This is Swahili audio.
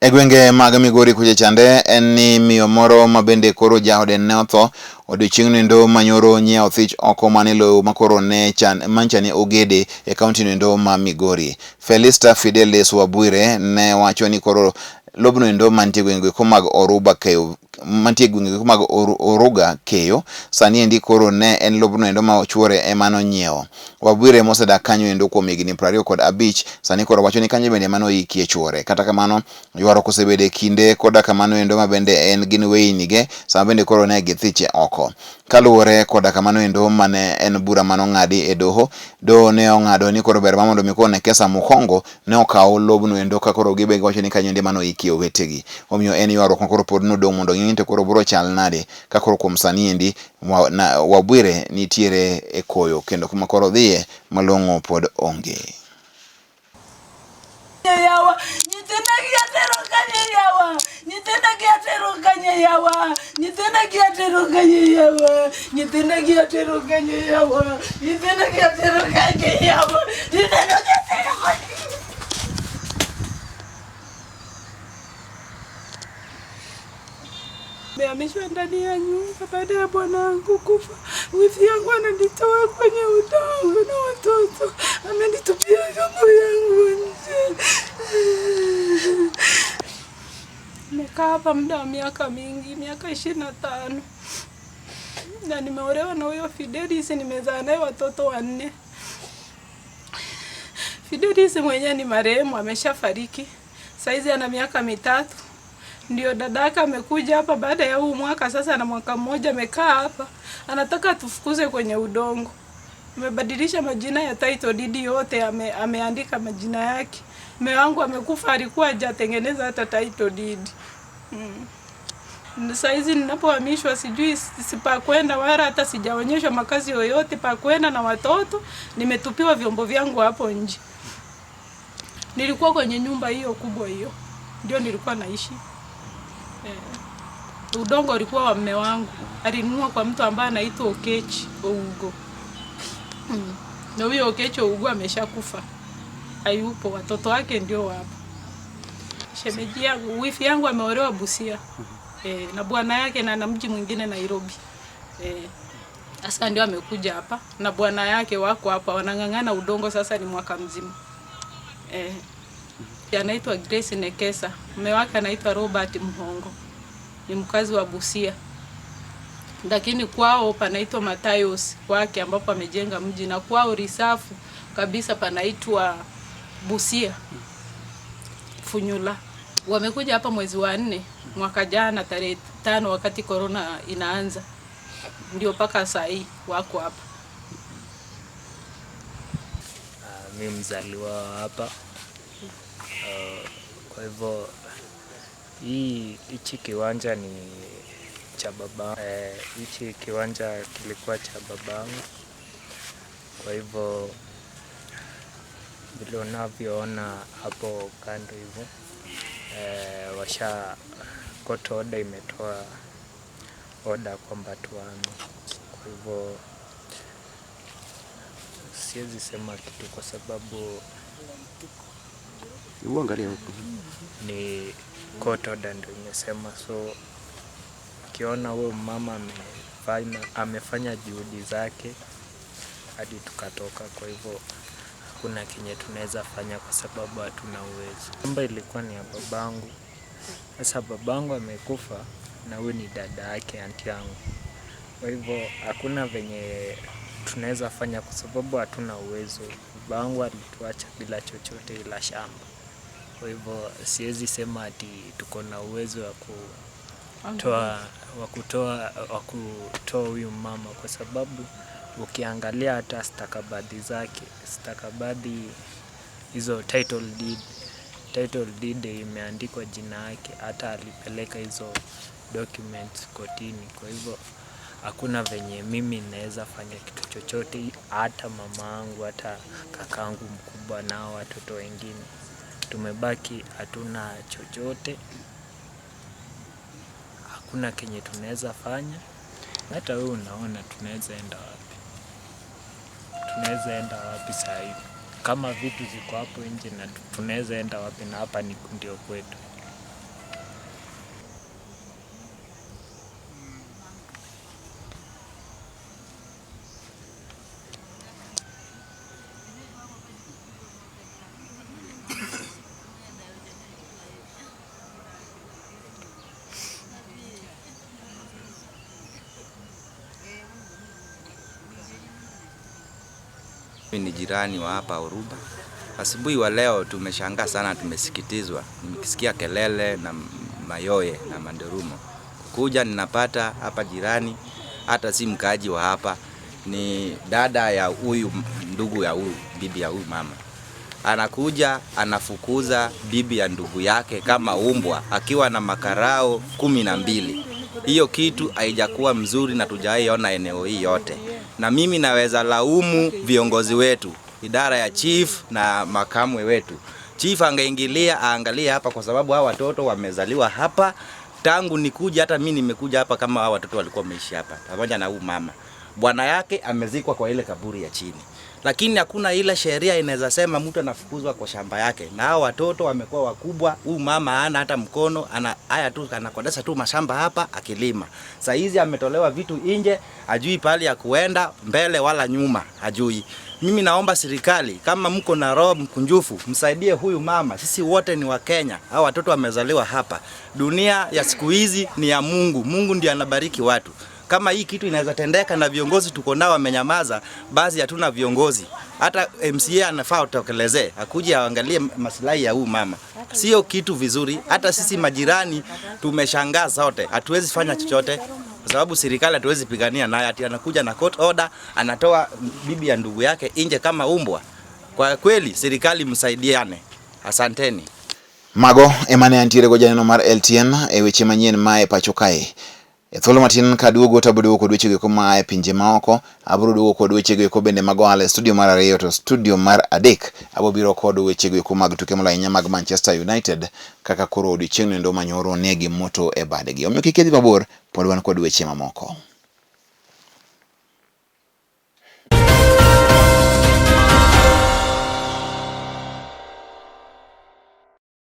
Egwenge mag Migori kuche chande en ni miyo moro mabende koro jaode ne otho odiochieng' ndo manyoro nyiewo thich oko mane lowo makoro ne manchane ogede e kaunti ndo ma Migori. Felista Fidelis Wabwire ne wacho ni koro lobno ndo mantie gwenge mag Oruga Keyo sani endi koro ne en lobno endo ma chuore ema nonyiewo. Wabwire mosedak kanyo endo kuom higni 25 sani koro wacho ni kanyo bende mano ikie chuore. Kata kamano ywaruok osebede kinde koda kamano endo mabende en gin weinige sama bende koro ne githiche oko. Kaluwore koda kamano endo mane en bura manong'adi e doho ne ong'ado ni koro ber mondo mikone kesa mokongo ne okawo lobno endo ka koro gibe wacho ni kanyo ende mano ikie owetegi. Omiyo en ywaruok ma koro pod nodong' mondo ng'e to koro biro chal nade ka koro kuom sani endi Wabwire nitiere e koyo kendo kuma koro dhiye malong'o pod onge. Nimehamishwa ndani ya nyumba baada ya bwanangu kufa. Wifi yangu ananitoa kwenye udongo na watoto, amenitupia vyombo yangu nje. Nimekaa hapa muda wa miaka mingi, miaka 25, na nimeolewa na huyo Fidelis, nimezaa naye watoto 4. Fidelis mwenyewe ni marehemu, ameshafariki. Saizi ana miaka 3. Ndio dadaka amekuja hapa baada ya huu mwaka sasa, na mwaka mmoja amekaa hapa. Anataka tufukuze kwenye udongo. Amebadilisha majina ya title deed yote, ameandika majina yake. Mume wangu amekufa, alikuwa hajatengeneza hata title deed. Saizi ninapohamishwa sijui sipa kwenda wala hata sijaonyeshwa makazi yoyote pa kwenda na watoto. Nimetupiwa vyombo vyangu hapo nje. Nilikuwa kwenye nyumba hiyo kubwa hiyo, ndio nilikuwa naishi. Udongo ulikuwa wa mume wangu, alinunua kwa mtu ambaye anaitwa Okechi Ougo. Na huyo Okechi Ougo ameshakufa, hayupo, watoto wake ndio wapo. Shemeji yangu, wifi yangu ameolewa Busia, na bwana yake na mji mwingine Nairobi. Sasa ndio amekuja hapa na bwana yake wako hapa, wanang'ang'ana udongo sasa ni mwaka mzima. Anaitwa Grace Nekesa, mume wake anaitwa Robert Mhongo, ni mkazi wa Busia. Lakini kwao panaitwa Matayos kwake ambapo amejenga mji, na kwao risafu kabisa panaitwa Busia Funyula. Wamekuja hapa mwezi wa 4 mwaka jana tarehe 5 wakati corona inaanza. Ndio paka saa hii wako hapa. Mimi mzaliwa hapa. Kwa hivyo hichi kiwanja ni cha baba. Hichi kiwanja kilikuwa cha babangu. Kwa hivyo vile unavyoona hapo kando hivyo, court order imetoa order kwamba tuhame. Kwa hivyo siwezi sema kitu kwa sababu uangalia huko ni court order ndio imesema. So ukiona huyo mama amefanya juhudi zake hadi tukatoka. Kwa hivyo hakuna kinye tunaweza fanya kwa sababu hatuna uwezo. Nyumba ilikuwa ni ya babangu. Sasa babangu amekufa na huyu ni dada yake, aunti yangu. Kwa hivyo hakuna venye tunaweza fanya kwa sababu hatuna uwezo. Babangu alituacha bila chochote ila shamba. Kwa hivyo siwezi sema ati tuko na uwezo wa kutoa huyu mama, kwa sababu ukiangalia hata stakabadhi zake, stakabadhi hizo title deed imeandikwa jina yake, hata alipeleka hizo documents kotini. Kwa hivyo hakuna venye mimi naweza fanya kitu chochote, hata mamangu, hata kakangu mkubwa na watoto wengine. Tumebaki hatuna chochote, hakuna kenye tunaweza fanya. Hata wewe unaona tunaweza enda wapi? Tunaweza enda wapi sasa hivi? Kama vitu ziko hapo nje na tunaweza enda wapi, na hapa ni ndio kwetu. mimi ni jirani wa hapa Oruba. Asubuhi wa leo tumeshangaa sana, tumesikitizwa. Nimesikia kelele na mayoye na manderumo. Kuja ninapata hapa jirani, hata si mkaaji wa hapa, ni dada ya huyu ndugu ya huyu bibi ya huyu mama. Anakuja anafukuza bibi ya ndugu yake kama umbwa akiwa na makarao 12. Hiyo kitu haijakuwa mzuri na tujaiona eneo hii yote. Na mimi naweza laumu viongozi wetu, idara ya chief na makamwe wetu. Chief angeingilia aangalie hapa, kwa sababu hawa watoto wamezaliwa hapa. Tangu nikuja, hata mimi nimekuja hapa kama hawa watoto walikuwa wameishi hapa pamoja na huyu mama. Bwana yake amezikwa kwa ile kaburi ya chini. Lakini hakuna ile sheria inaweza sema mtu anafukuzwa kwa shamba yake. Na hao watoto wamekuwa wakubwa, huyu mama hana hata mkono, haya tu anakodesha tu mashamba hapa akilima. Sasa hizi ametolewa vitu nje, hajui pali ya kuenda mbele wala nyuma, hajui. Mimi naomba serikali, kama mko na roho mkunjufu, msaidie huyu mama. Sisi wote ni wa Kenya. Hao watoto wamezaliwa hapa. Dunia ya siku hizi ni ya Mungu. Mungu ndiye anabariki watu. Kama hii kitu inaweza tendeka na viongozi tuko nao wamenyamaza, basi hatuna viongozi. Hata MCA anafaa utokelezee, akuje aangalie maslahi ya huyu mama. Sio kitu vizuri. Hata sisi majirani tumeshangaa sote. Hatuwezi fanya chochote kwa sababu serikali hatuwezi pigania naye, ati anakuja na court order, anatoa bibi ya ndugu yake nje kama umbwa. Kwa kweli serikali msaidiane. Asanteni. Mago emane antiere go janeno mar LTN e weche manyien mae pacho kae. Thuolo matin ka duogo tabudo kod weche go mae pinje maoko, abro duogo kod weche go bende mag ale studio mar 2 to studio mar 3 abo biro kod weche go mag tuke molainya mag Manchester United kaka koro odiochieng' ndo manyoro negi moto e badegi. Omiyo kikedhi mabor pod wan kod weche mamoko.